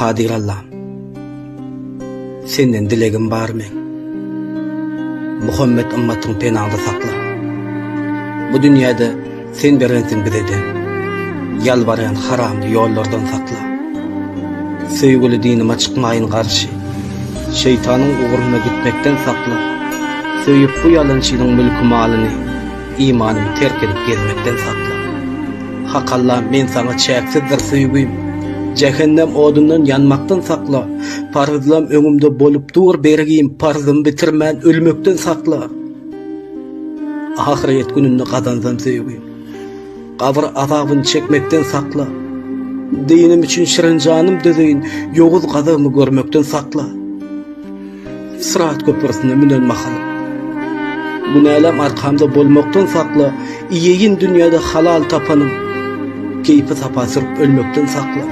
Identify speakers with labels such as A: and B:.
A: Kadir Allah'ım, senden dilegim bar men. Muhammed ümmetin penağında sakla. Bu dünyada sen berensin bize de. Yalvarayan haramlı yollardan sakla. Sevgili dinime çıkmayın karşı. Şeytanın uğruna gitmekten sakla. Sevip bu yalancının mülkü malını, imanını terk edip gezmekten sakla. Hak Allah, men sana çeksizdir sevgiyim. Cehennem odundan yanmaktan sakla. Parzlam öňümde bolup dur bergiyim, parzym bitirmän ölmekten sakla. Ahiret gününde kazanzam sevgiyim. Kabr azabyny çekmekten sakla. Dinim için şirin canım dedeyin, yoguz gazabını görmekten sakla. Sırat köprüsüne minen mahalım. Günälam arkamda bolmaktan sakla. İyeyin dünyada halal tapanım. Keyfi sapa sürüp ölmekten sakla.